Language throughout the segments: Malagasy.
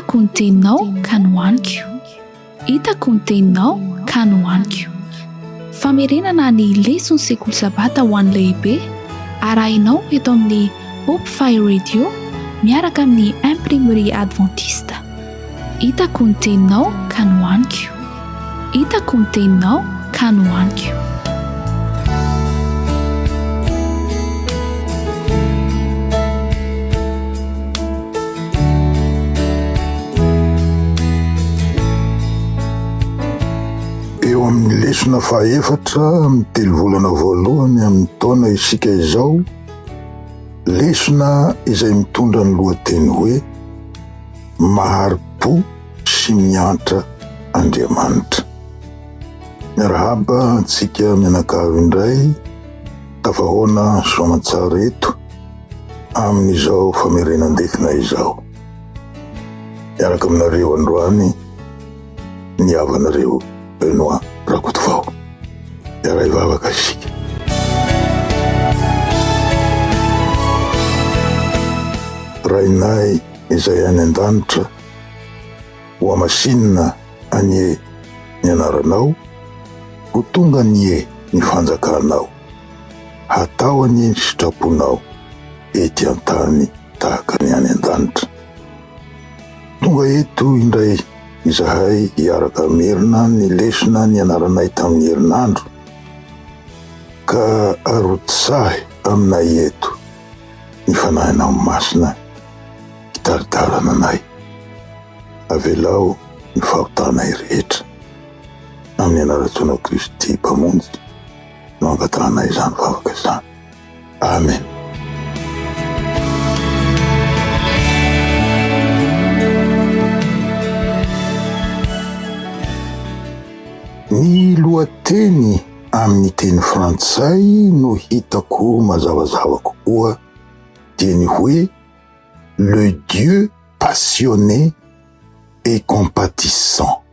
hitako ny teninao ka nohaniko, hitako ny teninao ka nohaniko. Famerenana ny lesona sekoly sabata ho an'ny lehibe arahinao eto amin'ny Hope Fire Radio miaraka amin'ny imprimerie adventiste. Hitako ny teninao ka nohaniko, hitako ny teninao ka nohaniko. Eo amin'ny lesona fahaefatra amin'ny 3 volana voalohany amin'ny taona isika izao, lesona izay mitondra ny lohateny hoe mahari-po sy miantra Andriamanitra. Miarahaba antsika mianakavy indray tafahoana soamantsara eto amin'izao famerenan-defina izao. Miaraka aminareo androany ny havanareo Benoît Rakotovao. Yaray vavaka isika. Rainay izay any an-danitra ho amasinina anie ny anaranao, ho tonga anie ny fanjakanao, hatao anie ny sitraponao ety an-tany tahaka ny any an-danitra. Tonga eto indray izahay hiaraka merina ny lesona ny anaranay tamin'ny herinandro, ka arotisahy aminay eto ny fanahinao masina hitaridarana anay. Avelao ny fahotanay rehetra amin'ny anarantsonao Kristy mpamonjy no angatanay izany vavaka izany. Amen. Ny lohateny amin'ny teny frantsay no hitako mazavazava kokoa dia ny hoe le Dieu passionné et compatissant.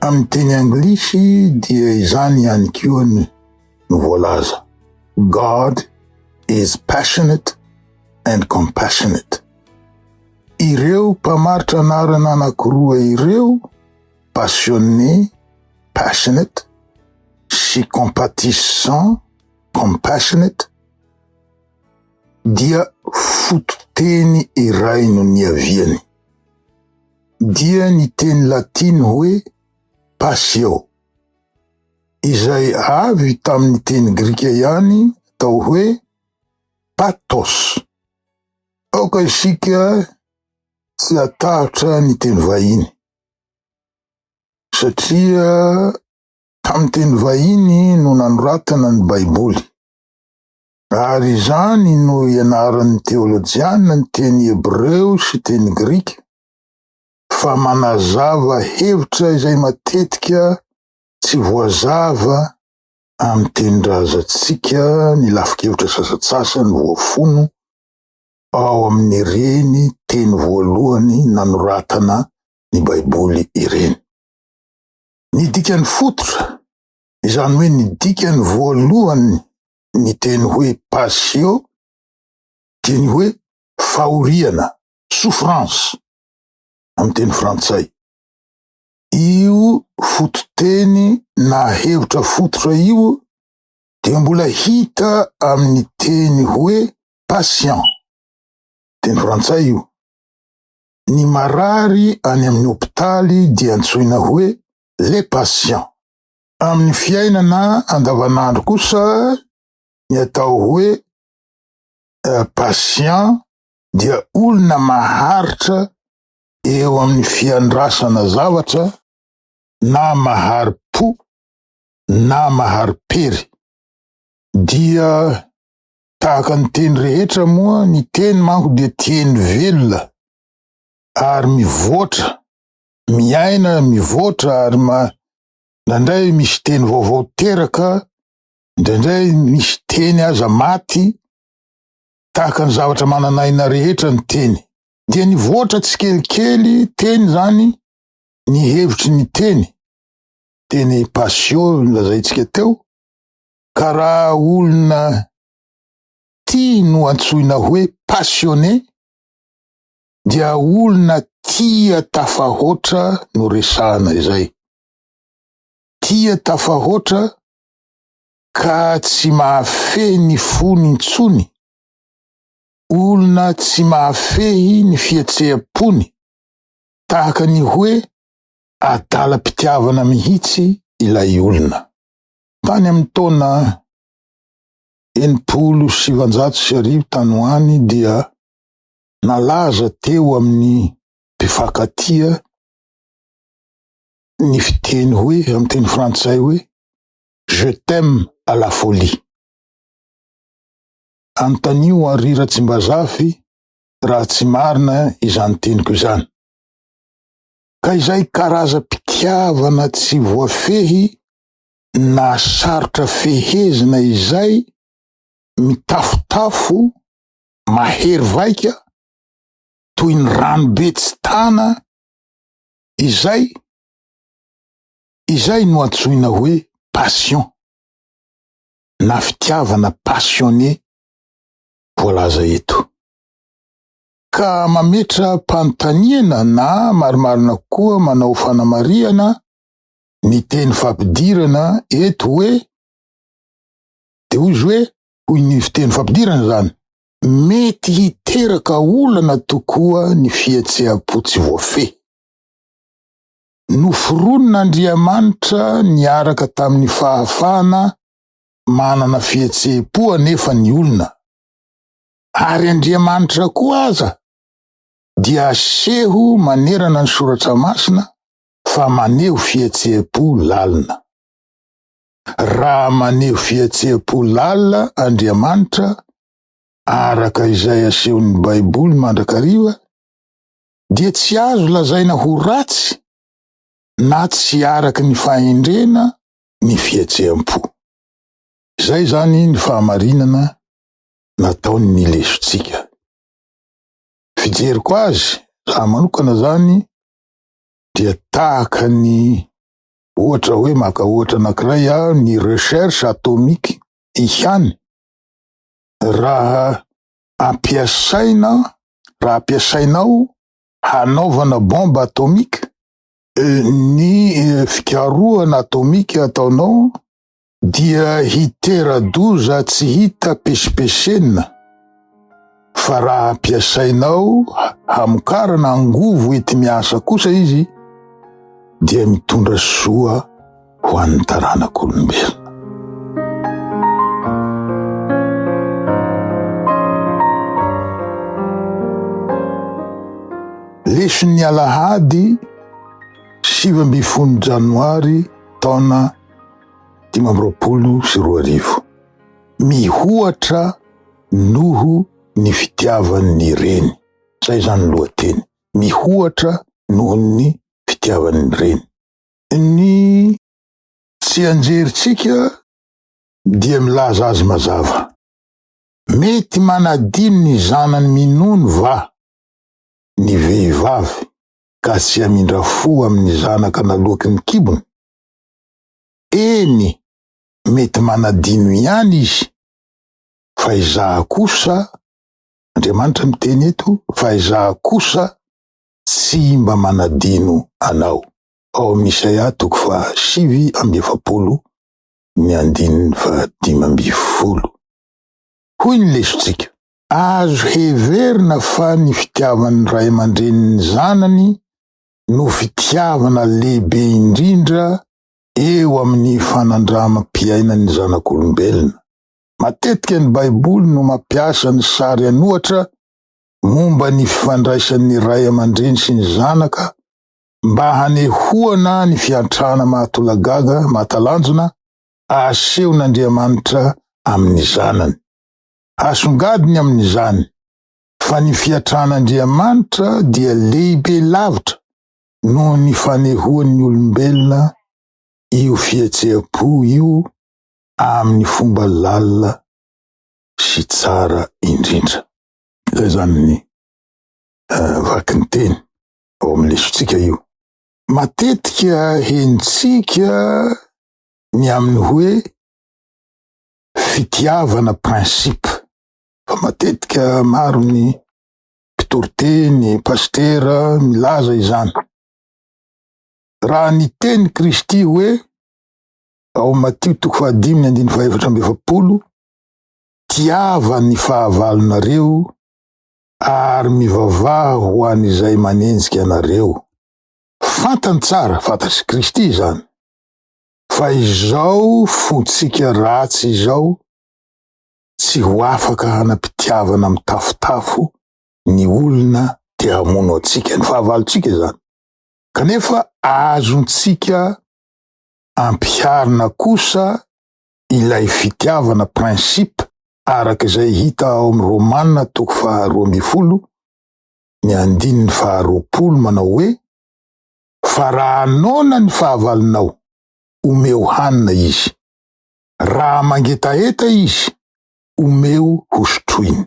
Amin'ny teny anglisy dia izany ihany koa no voalaza, God is passionate and compassionate. Ireo mpamaritra anarana anankiroa ireo, passionné, passionate, sy compatissant, compassionate, dia fototeny iray no niaviany. Dia ny teny latiny hoe passio, izay avy tamin'ny teny grika ihany atao hoe pathos. Aoka isika tsy atahotra ny teny vahiny, satria tamin'ny teny vahiny no nanoratana ny Baiboly, ary izany no ianaran'ny teolojiana ny teny Hebreo sy teny Grika, fa manazava hevitra izay matetika tsy voazava amin'ny teny-drazantsika, ny lafik-hevitra sasatsasany voafono ao amin'ireny teny voalohany nanoratana ny Baiboly ireny. Ny dikany fototra, izany hoe ny dikany voalohany ny teny hoe passio, dia ny hoe fahoriana, souffrance amin'ny teny frantsay. Io fototeny na hevitra fototra io dia mbola hita amin'ny teny hoe patient, teny frantsay io. Ny marary any amin'ny hopitaly dia antsoina hoe les patients. Amin'ny fiainana andavanandro kosa ny atao hoe patient dia olona maharitra eo amin'ny fiandrasana zavatra, na mahari-po na mahari-pery. Dia tahaka ny teny rehetra moa, ny teny manko dia teny velona ary mivoatra, miaina mivoatra, ary ndraindray misy teny vaovao teraka, ndraindray misy teny aza maty, tahaka ny zavatra mananaina rehetra ny teny. Dia ny voatra tsy kelikely teny zany, ny hevitry ny teny. Teny passio lazaitsika teo, ka raha olona tia no antsoina hoe passionné, dia olona tia tafahoatra no resahana izay. Tia tafahoatra ka tsy mahafehy ny fony intsony. Olona tsy mahafehy ny fietseham-pony, tahaka ny hoe adalam-pitiavana mihitsy ilay olona. Tany amin'ny taona 1700 tany ho any dia nalaza teo amin'ny mpifankatia ny fiteny hoe, amin'ny teny frantsay hoe je t'aime à la folie. Antanio Henri Ratsimbazafy raha tsy marina izany teniko izany. Ka izay karaza-pitiavana tsy voafehy na sarotra fehezina izay mitafotafo mahery vaika toy ny ranobe tsy tana, izay no antsoina hoe passion na fitiavana passionné voalaza eto. Ka mametra mpanontaniana na marimarina koa manao fanamariana ny teny fampidirana eto hoe, de hoy izy hoe, hoy ny fiteny fampidirana zany, mety hiteraka olana tokoa ny fietseha-po tsy voafehy. Noforonon'Andriamanitra niaraka tamin'ny fahafahana manana fietseha-po anefa ny olona. Ary Andriamanitra koa aza dia aseho manerana ny soratra masina fa maneho fietseha-po lalina. Raha maneho fietseha-po lalina Andriamanitra araka izay asehon'ny Baiboly mandrakariva, dia tsy azo lazaina ho ratsy na tsy araky ny fahendrena ny fietseha-po. Izay zany ny fahamarinana nataony lesontsika. Fijeriko azy, raha manokana zany, dia tahaka ny ohatra hoe maka ohatra anankiray ny recherche atomique ihany. Raha ampiasainao hanaovana bomba atomika, ny fikarohana atomika ataonao dia hitera-doza tsy hita pesipesena, fa raha ampiasainao hamokarana angovo ety miasa kosa izy dia mitondra soa ho an'ny taranak'olombelona. Leson'ny Alahady 7 Janoary taona 2020. Mihoatra noho ny fitiavan'ny reny. Zay zany lohateny. Mihoatra noho ny fitiavan'ny reny. Ny tsy anjeritsika dia milaza azy mazava. Mety manadino ny zanany minono va ny vehivavy ka tsy amindra fo amin'ny zanaka naloaky ny kibony? Eny, mety manadino ihany izy, fa izaha kosa, Andriamanitra miteny eto, fa izaha kosa tsy mba manadino anao. Ao amin'ny Isaia 7:15. Hoy ny lesontsika, azo heverina fa ny fitiavan'ny ray aman-drenin'ny zanany no fitiavana lehibe indrindra eo amin'ny fanandramam-piainan'ny zanak'olombelona. Matetika ny Baiboly no mampiasa ny sary anohatra momba ny fifandraisan'ny ray aman-dreny sy ny zanaka mba hanehoana ny fiantrana mahatolagaga, mahatalanjona, asehon'Andriamanitra amin'ny zanany. Asongadiny amin'izany fa ny fiantran'Andriamanitra dia lehibe lavitra noho ny fanehoan'ny olombelona io fietseha-po io amin'ny fomba lalina sy tsara indrindra. Zay zany ny vaky ny teny ao amin'ny lesontsika io. Matetika hentsika ny amin'ny hoe fitiavana prinsipa, fa matetika maro ny mpitoroteny pastera milaza izany. Raha ny teny Kristy hoe ao Matio 5:7, tiava ny fahavalonareo ary mivavaha ho an'izay manenjika anareo. Fantany tsara, fantatry Kristy zany. Fa izao fontsika ratsy izao tsy ho afaka hanampitiavana mitafotafo ny olona te hamono atsika, ny fahavalontsika zany. Kanefa azontsika ampiharina kosa ilay fitiavana prinsipe arak'izay hita ao amin'ny Romanina 12:20 manao hoe fa raha anona ny fahavalonao, omeo hanina izy. Raha mangetaeta izy, omeo hosotroiny.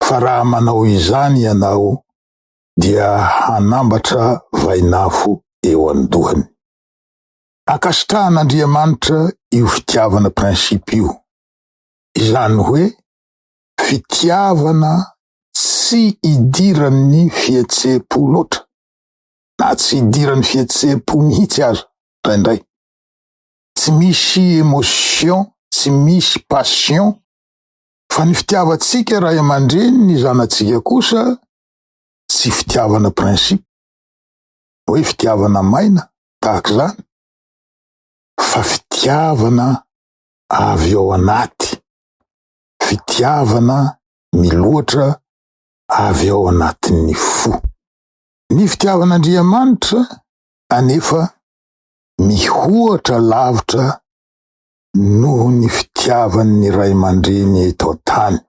Fa raha manao izany ianao, dia hanambatra vainafo eo andohany. Akasitrahan'Andriamanitra io fitiavana prinsipe io. Izany hoe fitiavana tsy idiran'ny fihetsepo loatra, na tsy idiran'ny fihetsepo mihitsy aza indray. Tsy misy émotion, tsy misy passion, fa ny fitiavantsika ray aman-dreny ny zanatsika kosa tsy fitiavana prinsipe, hoe fitiavana maina tahaka zany, fa fitiavana avy ao anaty, fitiavana miloatra avy ao anatin'ny fo. Ny fitiavan'Andriamanitra anefa mihoatra lavitra noho ny fitiavan'ny ray aman-dreny eto an-tany,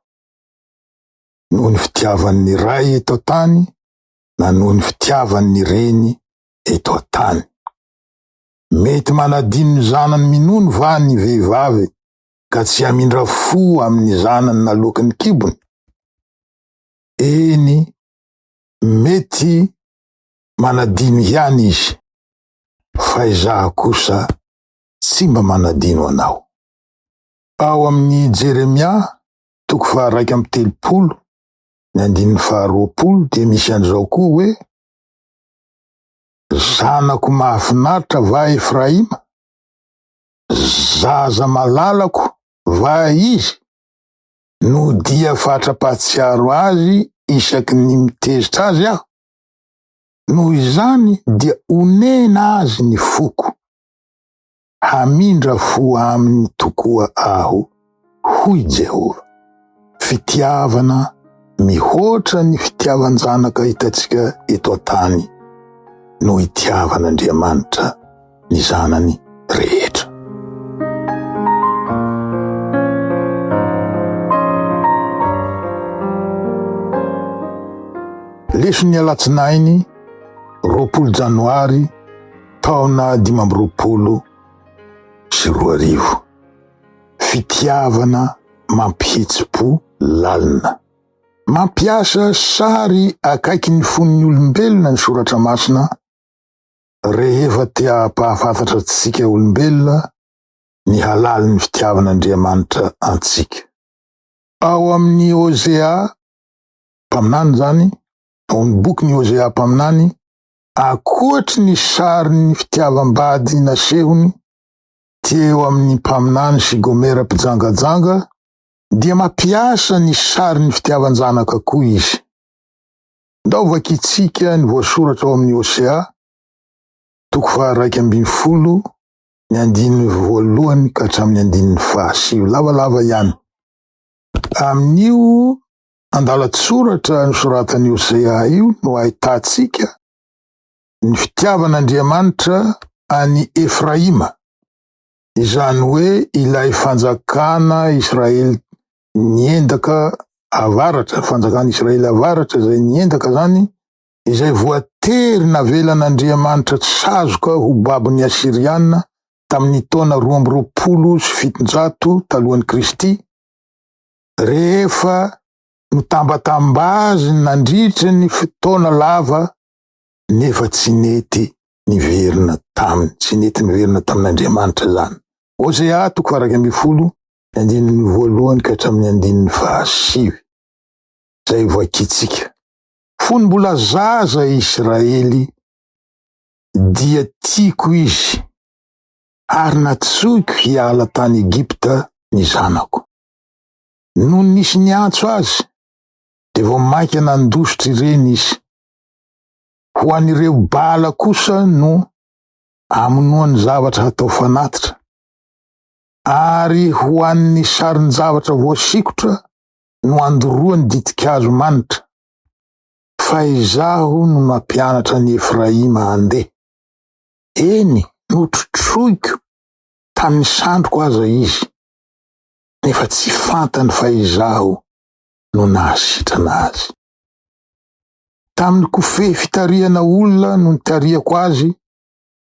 noho ny fitiavan'ny ray eto an-tany, na noho ny fitiavan'ny reny eto an-tany. Mety manadino ny zanany minono va ny vehivavy ka tsy hamindra fo amin'ny zanany naloky ny kibony? Eny, mety manadino ihany izy, fa izaho kosa tsy mba manadino anao. Ao amin'ny Jeremia 1:20 dia misy an'izao koa hoe zanako mahafinaritra va Efraima, zaza malalako va izy, no dia fatra-pahatsiaro azy isaky ny mitezitra azy aho. Noho izany dia onena azy ny foko, hamindra fo aminy tokoa aho, hoy Jehova. Fitiavana mihoatra ny fitiavan-janaka hitantsika eto an-tany no itiavan'Andriamanitra ny zanany rehetra. Leson'ny alatsinainy 20 Janoary taona 2022. Fitiavana mampihetsy-po lalina. Mampiasa sary akaiky ny fon'ny olombelona ny Soratra Masina rehefa te hampahafantatra antsika olombelona ny halalin'ny fitiavan'Andriamanitra antsika. Ao amin'ny Hosea mpaminany zany, ao amin'ny boky ny Hosea mpaminany, akoatry ny sarin'ny fitiavam-bady nasehony teo amin'ny mpaminany sy Gomera mpijangajanga, dia mampiasa ny sarin'ny fitiavan-janaka koa izy. Ndao vakitsika ny voasoratra ao amin'ny Hosea 2:1-9 lavalava ihany. Amin'io andalatsoratra ny soratany Hosea io no ahitantsika ny fitiavan'Andriamanitra any Efraima, izany hoe ilay fanjakana Israely niendaka avaratra, fanjakana Israely avaratra izay niendaka zany, izay voatery navelan'Andriamanitra tsazoka ho babon'ny Asiriana tamin'ny taona 2:7 talohan'ny Kristy, rehefa notambatambazy nandritra ny fotoana lava nefa tsy nety niverina tamin'Andriamanitra zany. Hosea 2:1-9 zay voakitsika. fony mbola zaza Israely dia tiako izy ary natsoiko hiala tany Egipta ny zanako. No nisy niantso azy de vao mainka nandositra ireny izy. Ho an'ireo bala kosa no amonoany zavatra hatao fanatitra, ary ho an'ny sarin-javatra voasikotra no andoroany ditikazo manitra. Fa izaho no nampianatra ny Efraima handeha. Eny, notrotroiko tamin'ny sandroko aza izy, nefa tsy fantany fa izaho no nahasitrana azy. Tamin'ny kofehy fitariana olona no nitariako azy,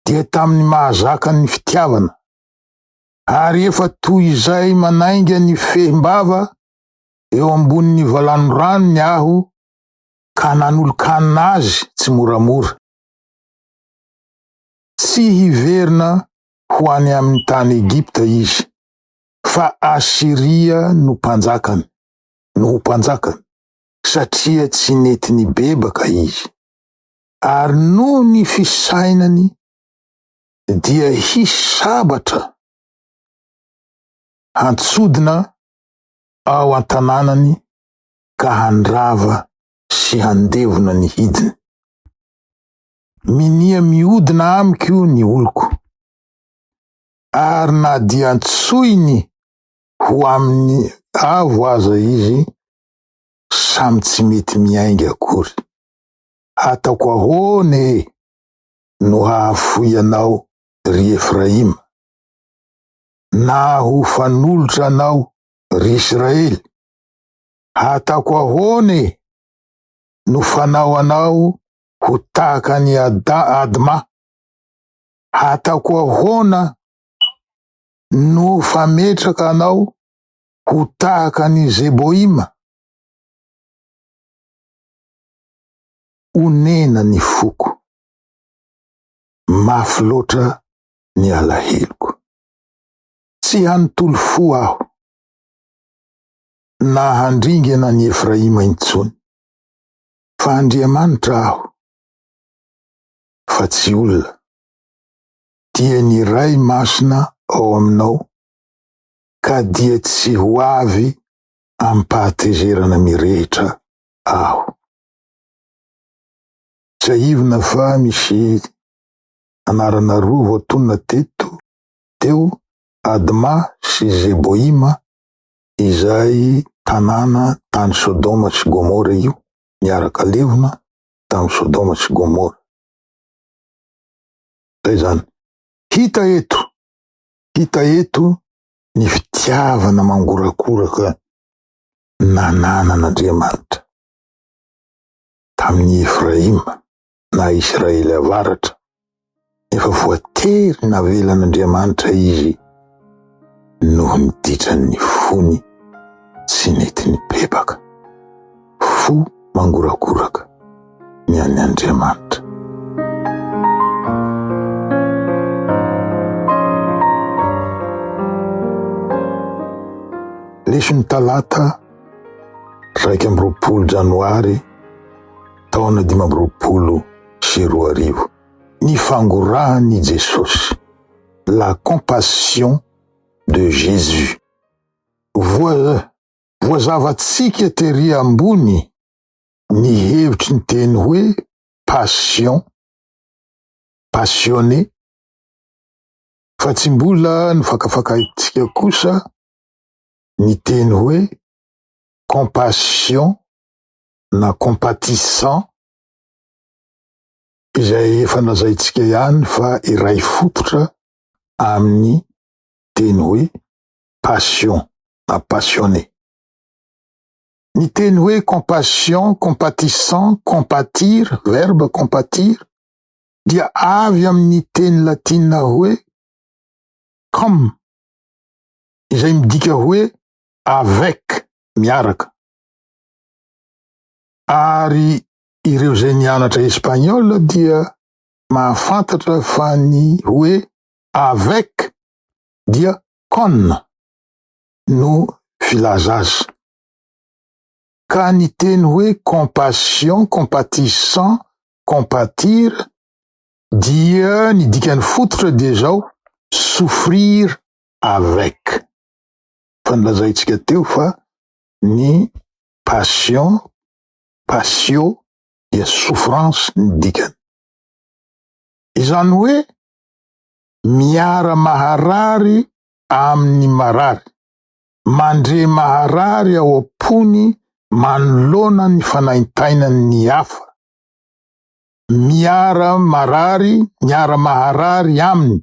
dia tamin'ny mahazaka ny fitiavana. Ary efa toy izay manainga ny fehim-bava eo ambonin'ny valanon-ranony aho, ka nanolo-kanina azy tsy moramora. Tsy hiverina ho any amin'ny tany Egipta izy, fa Asiria no mpanjakany, satria tsy nety nibebaka izy. Ary no ny fisainany dia hisy sabatra hantsodina ao an-tanànany ka handrava sy handevona ny hidiny. Minia miodina amiko ny oloko, ary na dia antsoiny ho amin'ny avo aza izy, samy tsy mety miainga akory. Ataoko ahoana no hahafoy anao ry Efraima, na ho fanolotra anao ry Israely? Ataoko ahoana no fanao anao ho tahaka ny Adma? Ataoko ahoana no fametraka anao ho tahaka ny Zeboima? Onena ny foko, mafy loatra ny alahelo. Tsy hanontolo fo aho, na handringana ny Efraima intsony, fa Andriamanitra aho, fa tsy olona. Dia ny ray masina ao aminao, ka dia tsy ho avy ampahatezerana mirehitra aho. Saivina fa misy anarana roa voatonona teo, Adma sy Zeboima, izay tanàna tany Sodoma sy Gomora io, miaraka levona tamin'ny Sodoma sy Gomora. Zay zany. Hita eto ny fitiavana mangorakoraka nananan'Andriamanitra tamin'ny Efraima na Israely avaratra, efa voatery navelan'Andriamanitra izy noho niditran'ny fony tsy nety nibebaka. Fo mangorakoraka ny an'ny Andriamanitra. Leson'ny talata 2 Janoary taona 2024. Ny fangorahan'i Jesosy, la compassion de Jésus. Voazavatsika tery ambony ny hevitry ny teny hoe passion, passionné, fa tsy mbola nifakafakaitsika kosa ny teny hoe compassion na compatissant, izay efa nazaitsika ihany fa iray fototra amin'ny teny hoe passion na passionné. Ny teny hoe compassion, compatissant, compatir, verbe compatir, dia avy amin'ny teny latina hoe com, izay midika hoe avec, miaraka. Ary ireo zay nianatra Espagnol dia mahafantatra fa ny hoe avec dia con no filaza azy. ka ny teny hoe compassion, compatissant, compatir dia ny dikany fototra dia zao souffrir avec. Fa nilazaitsika teo fa ny passion, passio dia souffrance ny dikany. Izany hoe miara maharary amin'ny marary, mandre maharary ao am-pony manoloana ny fanaintainan'ny hafa, miara maharary aminy,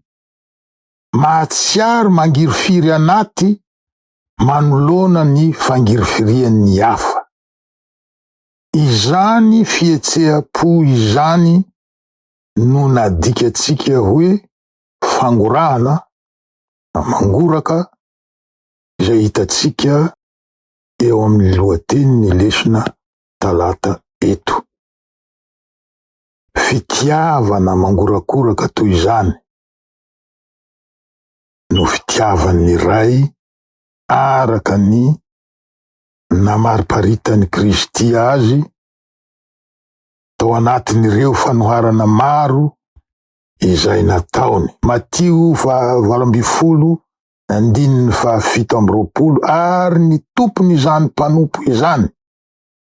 mahatsiaro mangirifiry anaty manoloana ny fangirifirian'ny hafa. Izany fietseha-po izany no nadikatsika hoe fangorahana, mangoraka, izay hitatsika eo amin'ny lohateny ny lesona talata eto. Fitiavana mangorakoraka toy izany no fitiavan'ny ray araka ny namariparitany Kristy azy tao anatin'ireo fanoharana maro izay nataony. Matio 8:7-20 ary ny tompony izany mpanompo izany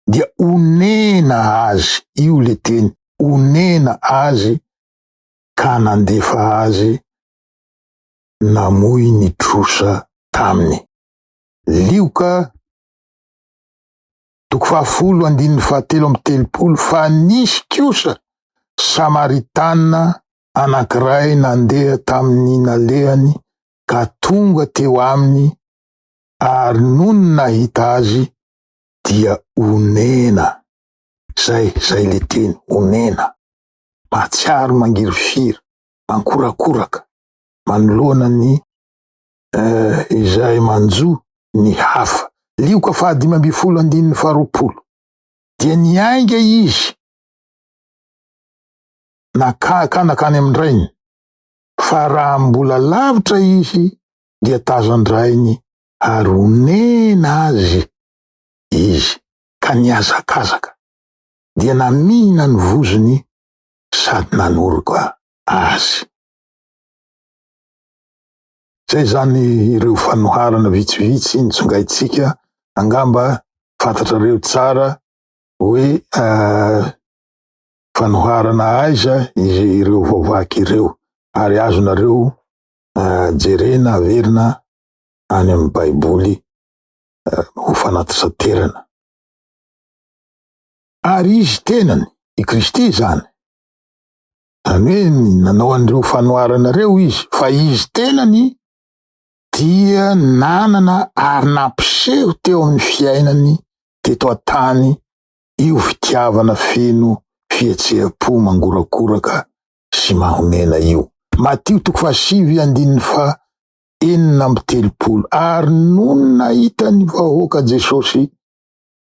dia onena azy, io le teny, onena azy ka nandefa azy namoy ny trosa taminy. Lioka 10:17 fa nisy kosa Samaritana anankiray nandeha tamin'ny nalehany ka tonga teo aminy ary nono nahita azy dia onena. Zay le teny, onena. Mahatsiaro mangirifiry, mankorakoraka, manoloana ny izay manjo ny hafa. Lioka 5:20 dia niainga izy nakany amin'ndrainy, fa raha mbola lavitra izy dia tazandrainy ary onena azy izy ka niazakazaka dia namina ny vozony sady nanoroka azy. Zay zany ireo fanoharana vitsivitsy nitsongaitsika, angamba fantatrareo tsara hoe fanoharana aiza izy ireo vaovaky ireo, ary azonareo jerena averina any amin'ny baiboly ho fanatisaterana. Ary izy tenany, i Kristy zany, zany hoe nanao an'ireo fanoharana reo izy, fa izy tenany dia nanana ary nampiseho teo amin'ny fiainany teto an-tany io fitiavana feno fietseha-po mangorakoraka sy mahonena io. Matio 5:4-30 ary nono nahita ny vahoaka Jesosy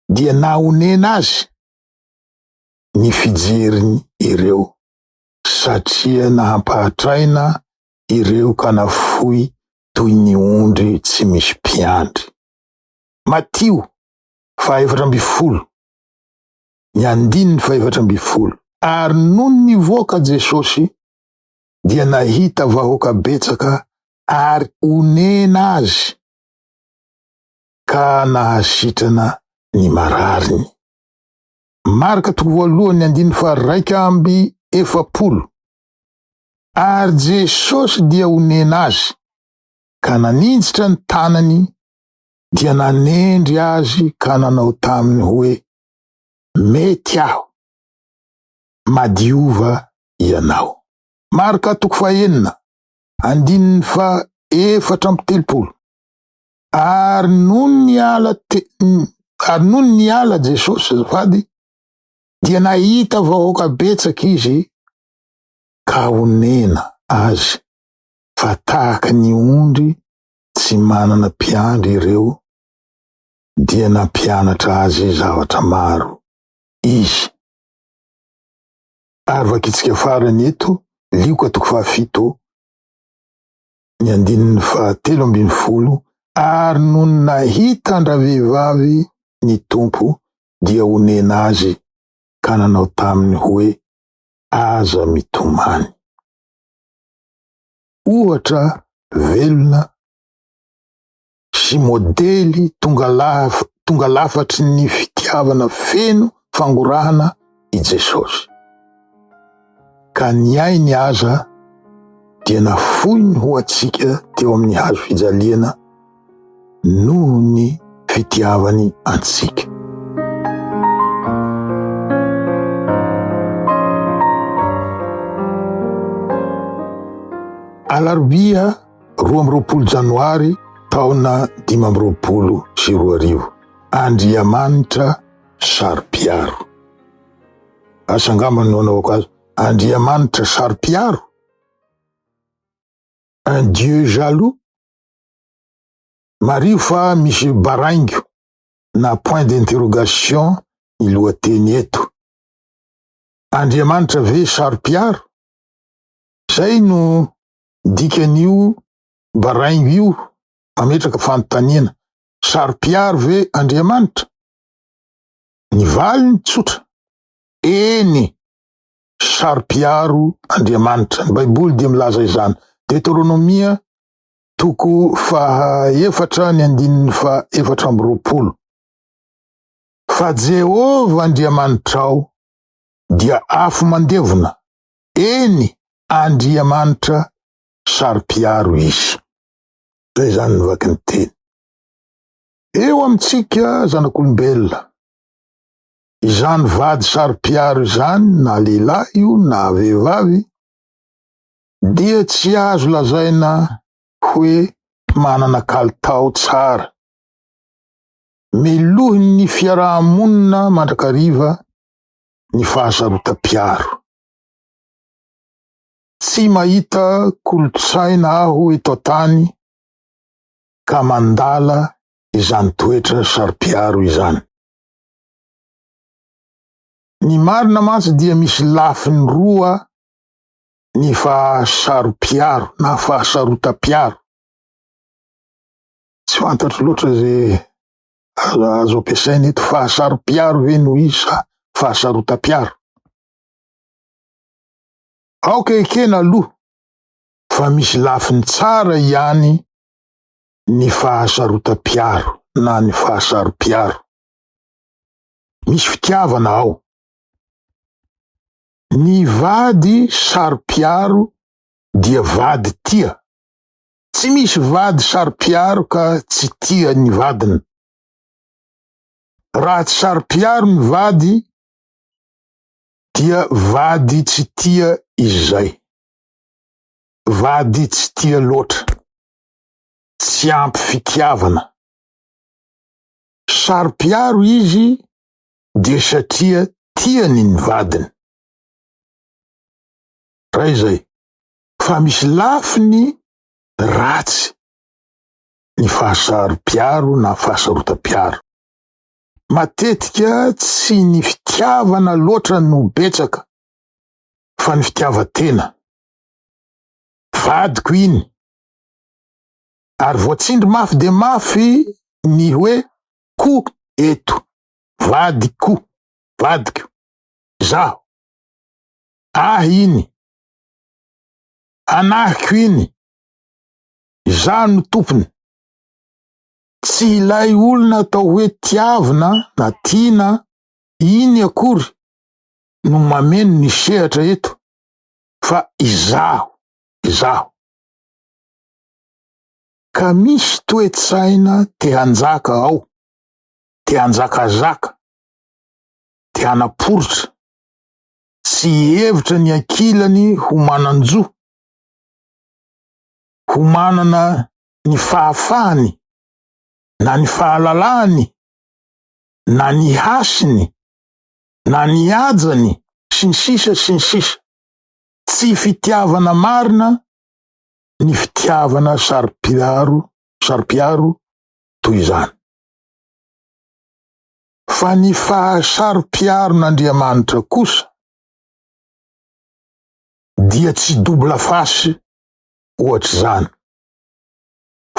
dia nahonena azy ny fijeriny ireo satria nahampahatraina ireo ka nafoy toy ny ondry tsy misy mpiandry. Matio 5:4 ary nono nivoaka Jesosy dia nahita vahoaka betsaka ary onena azy ka nahasitrana ny marariny. Marka 2:1-7 ary Jesosy dia onena azy ka naninjitra ny tanany dia nanendry azy ka nanao taminy hoe mety aho, madiova ianao. Marka 2:4 ary nono niala Jesosy azafady dia nahita vahoaka betsaka izy ka onena azy fa tahaka ny ondry tsy manana mpiandry ireo dia nampianatra azy zavatra maro izy. Ary vakitsika farany eto Lioka 7:17 ary nono nahita andra vehivavy ny tompo dia onena azy ka nanao taminy hoe aza mitomany. Ohatra velona sy modely tonga lafatry ny fitiavana feno fangorahana i Jesosy. Ka ny ainy aza dia nafoiny ho atsika teo amin'ny hazo fijaliana noho ny fitiavany antsika. Alarobia 12 Janoary taona 2024. Andriamanitra Saro-Piaro. Asangamba no anaovako azy. Andriamanitra Saro-Piaro. Un Dieu jaloux. Mario fa misy baraingo na point d'interrogation ny lohateny eto. Andriamanitra ve Saro-Piaro? Zay no dikan'io baraingo io ametraka fanontaniana. Saro-Piaro ve Andriamanitra? Ny valiny tsotra. Eny, Saro-Piaro Andriamanitra. Ny Baiboly dia milaza izany. Deuteronomia 4:4. Fa Jehova Andriamanitrao dia afo mandevona. Eny, Andriamanitra Saro-Piaro izy. Zay zany nivaky ny teny. Eo amintsika zanak'olombelona, izany vady Saro-Piaro izany, na lehilahy io na vehivavy, dia tsy azo lazaina hoe manana kalitao tsara. Melohy ny fiarahamonina mandrakariva ny fahasarotam-piaro. Tsy mahita kolotsaina aho eto tany ka mandala izany toetra Saro-Piaro izany. Ny marina mantsy dia misy lafiny roa ny fahasaro-piaro na fahasarotam-piaro. Tsy fantatro loatra zay azo ampiasaina eto, fahasaro-piaro ve no izy fahasarotam-piaro. Aoka ekena aloha fa misy lafiny tsara ihany ny fahasarotam-piaro na ny fahasaro-piaro. Misy fitiavana ao. Ny vady Saro-Piaro dia vady tia. Tsy misy vady Saro-Piaro ka tsy tia ny vadiny. Raha tsy Saro-Piaro ny vady, dia vady tsy tia izy zay. Vady tsy tia loatra. Tsy ampy fitiavana. Saro-Piaro izy dia satria tiany ny vadiny. Ray zay. Fa misy lafiny ratsy ny fahasaro-piaro na fahasarotam-piaro. Matetika tsy ny fitiavana loatra no betsaka, fa ny fitiavatena. Vadiko iny. Ary voatsindry mafy de mafy ny hoe ko eto. Vadiko, vadiko. Zaho. Iny. Anahiko iny. Zaho no tompony. Tsy ilay olona atao hoe tiavana na tiana iny akory no mameno ny sehatra eto, fa izaho. Ka misy toe-tsaina te hanjaka ao, te hanjakazaka, te hanaporotra, tsy hevitra ny ankilany ho manan-jo, ho manana ny fahafahany, na ny fahalalahany, na ny hasiny, na ny ajany, sy ny sisa sy ny sisa. Tsy fitiavana marina ny fitiavana Saro-Piaro toy izany. Fa ny fahasaro-piaro n'Andriamanitra kosa dia tsy dobla fasy ohatry zany,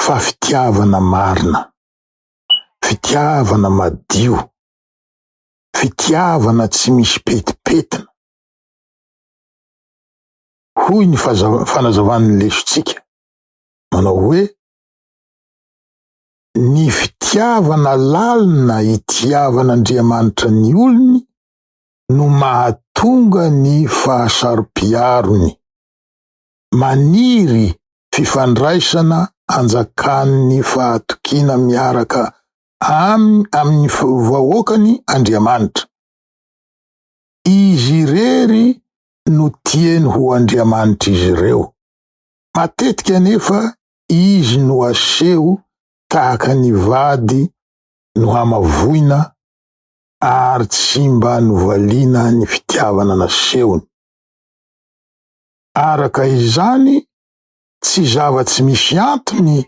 fa fitiavana marina, fitiavana madio, fitiavana tsy misy petipetina. Hoy ny fanazavan'ny lesotsika, manao hoe ny fitiavana lalina itiavan'Andriamanitra ny olony no mahatonga ny fahasarom-piarony, maniry fifandraisana anjakan'ny fahatokiana miaraka amin'ny vahoakany Andriamanitra. Izy irery no tiany ho Andriamanitra izy ireo. Matetika nefa izy no aseho tahaka ny vady no hamavoina ary tsy mba novaliana ny fitiavana nasehony. Araka izany, tsy zava-tsy misy antony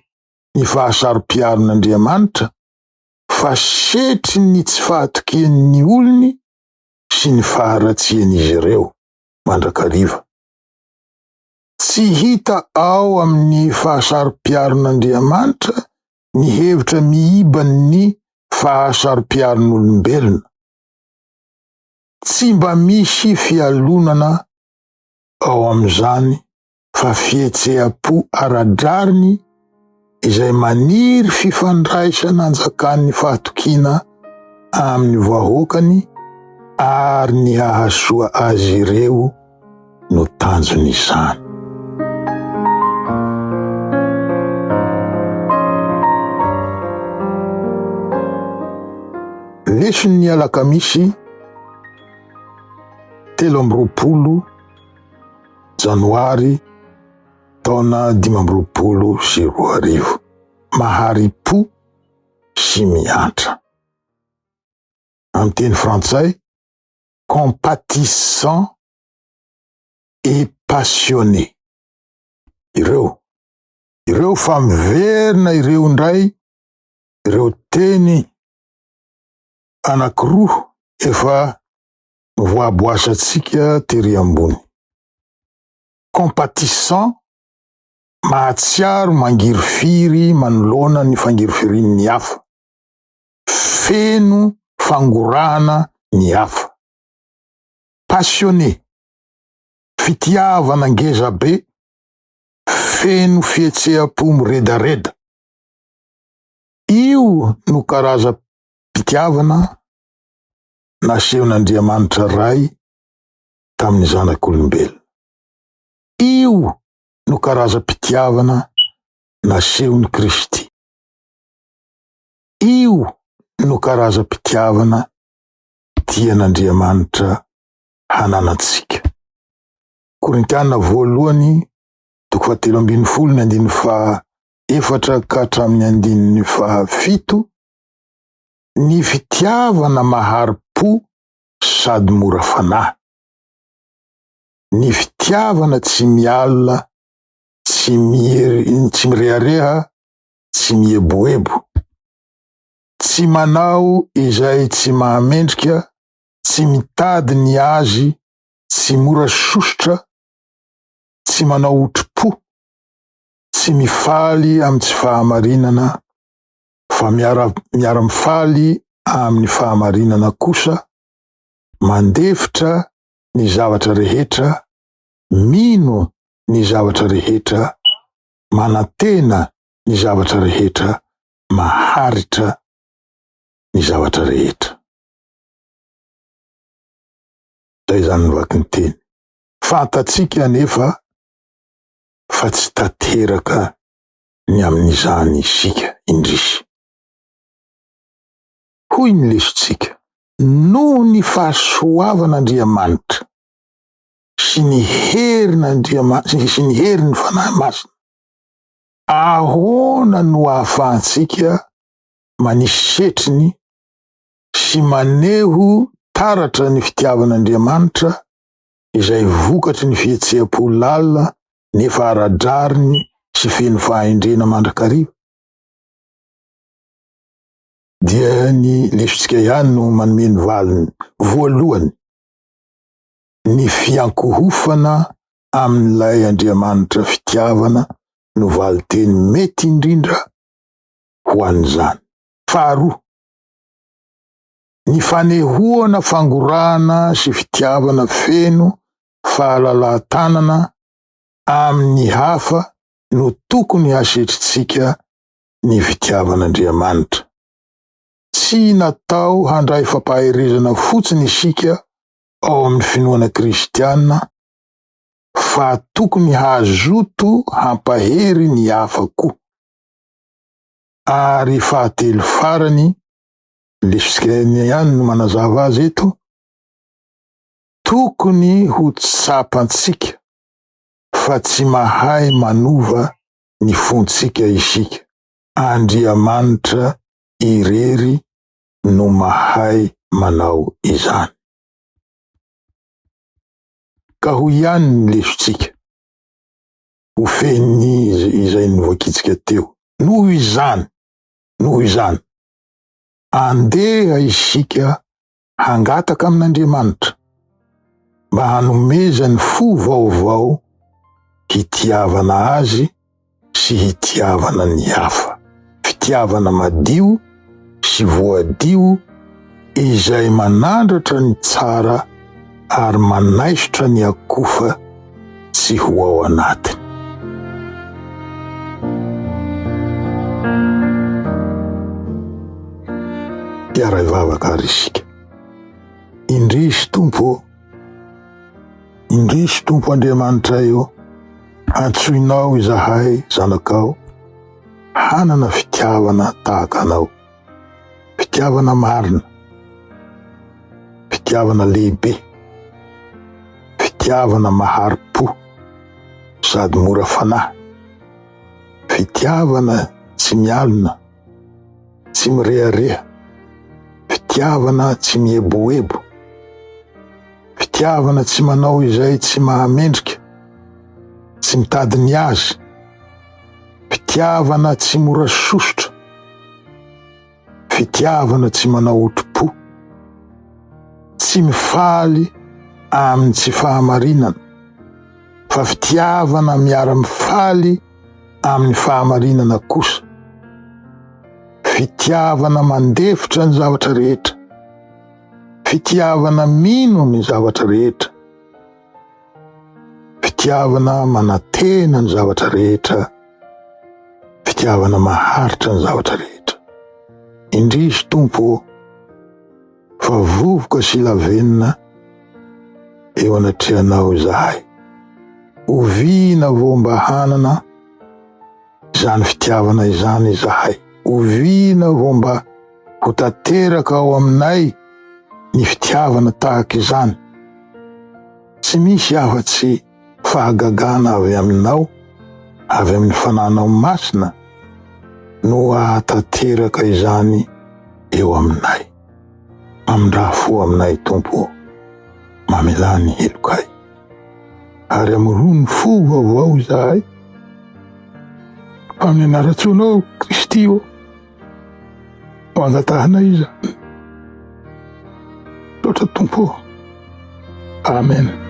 ny fahasarom-piaron'Andriamanitra, fa setry ny tsy fahatokian'ny olony sy ny faharatsian'izy ireo mandrakariva. Tsy hita ao amin'ny fahasarom-piaron'Andriamanitra ny hevitra miiba ny fahasarom-piaron'olombelona. Tsy mba misy fialonana ao am'izany, fa fihetseam-po aradrariny izay maniry fifandraisana anjakan'ny fahatokiana amin'ny vahoakany ary ny hahasoa azy ireo no tanjony izany. Leson'ny alakamisy 13 Janoary taona 2020, mahari-po sy miantra. Amin'ny teny frantsay, compatissant et passionné. Ireo fa miverina ireo ndray, ireo teny anankiroa efa voaboasantsika tery ambony. Compatissant, mahatsiaro mangirofiry manoloana ny fangirofirian'ny hafa, feno fangorahana ny hafa. Passionné, fitiavana ngeza be, feno fihetseam-po miredareda. Io no karaza pitiavana nasehon'Andriamanitra ray tamin'ny zanak'olombelona. Io no karaza pitiavana nasehon'i Kristy. Io no karaza pitiavana tian'Andriamanitra hananantsika. Korintiana 1:17-4 ny fitiavana mahari-po sady mora fanahy. Ny fitiavana tsy mialina, tsy mirehareha, tsy mieboebo. Tsy manao izay tsy mahamendrika, tsy mitady ny azy, tsy mora sosotra, tsy manao otro-po, tsy mifaly amin'ny tsy fahamarinana, fa miara-mifaly amin'ny fahamarinana kosa, mandefitra ny zavatra rehetra, mino ny zavatra rehetra, manantena ny zavatra rehetra, maharitra ny zavatra rehetra. Zay zany nivaky ny teny. Fantatsika anefa fa tsy tanteraka ny amin'izany isika indrisy. Hoy ny lesotsika, noho ny fahasoavan'Andriamanitra sy ny herin'ny fanahy masina, ahoana no ahafahantsika manisy setriny sy maneho taratra ny fitiavan'Andriamanitra izay vokatry ny fihetseam-po lalina nefa aradrariny sy feno fahendrena mandrakariva. Dia ny lesotsika ihany no manome ny valiny. Voalohany, ny fiankohofana amin'ilay Andriamanitra fitiavana no valiteny mety indrindra ho an'izany. Faharoa, ny fanehoana fangorana sy fitiavana feno fahalala-tanana amin'ny hafa no tokony hasetritsika ny fitiavan'Andriamanitra. Tsy natao handray fampaherezana fotsiny isika ao amin'ny finoana kristiana, fa tokony hazoto hampahery ny hafa koa. Ary fahatelo farany, lesitsika ihany no manazava azy eto, tokony ho tsapantsika fa tsy mahay manova ny fontsika isika. Andriamanitra irery no mahay manao izany. Ka ho ihany ny lesitsika ho feny izay nivoakitsika teo. Noho izany andeha isika hangataka amin'Andriamanitra mba hanomeza ny fo vaovao hitiavana azy sy hitiavana ny hafa, fitiavana madio sy voadio izay manandratra ny tsara ary manaisotra ny akofa tsy ho ao anatiny. Piaray vavaka ary isika. Indrisy Tompo Andriamanitra eo, antsoinao izahay zanakao hanana fitiavana tahaka anao, fitiavana marina, fitiavana lehibe, fitiavana mahari-po sady mora fanahy, fitiavana tsy mialina, tsy mirehareha, fitiavana tsy mieboebo, fitiavana tsy manao izay tsy mahamendrika, tsy mitady ny azy, fitiavana tsy mora sosotra, fitiavana tsy manao otro-po, tsy mifaly amin'ny tsy fahamarinana, fa fitiavana miara-mifaly amin'ny fahamarinana kosa, fitiavana mandefitra ny zavatra rehetra, fitiavana mino ny zavatra rehetra, fitiavana manatena ny zavatra rehetra, fitiavana maharitra ny zavatra rehetra. Indrisy Tompo, fa vovoka sy lavenina eo anatrehanao izahay. Oviana vo mba hanana izany fitiavana izany izahay. Oviana vo mba ho tanteraka ao aminay ny fitiavana tahaka izany. Tsy misy afa-tsy fahagagana avy aminao, avy amin'ny fananao masina no ahatanteraka izany eo aminay. Amindraha fo aminay Tompo, mamelany helokay. Ary amorony fo vaovao izahay amin'ny anaratsoanao Kristy io, ho angatahana izany. Loatra Tompo. Amen.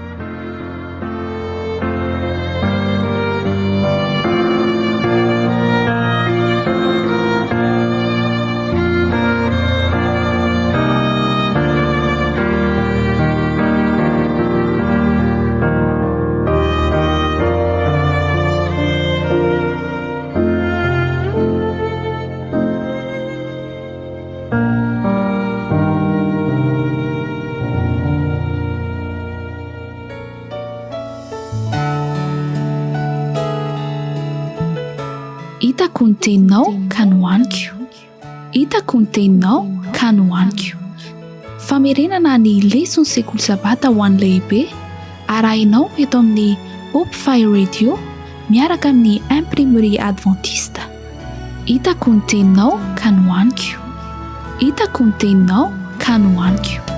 Hitako ny teninao ka nohaniko. Hitako ny teninao ka nohaniko. Famerenana ny lesona sekoly sabata ho an'ny lehibe arahinao eto amin'ny Hope Fire Radio miaraka amin'ny Imprimerie Adventiste. Hitako ny teninao ka nohaniko. Hitako ny teninao ka nohaniko.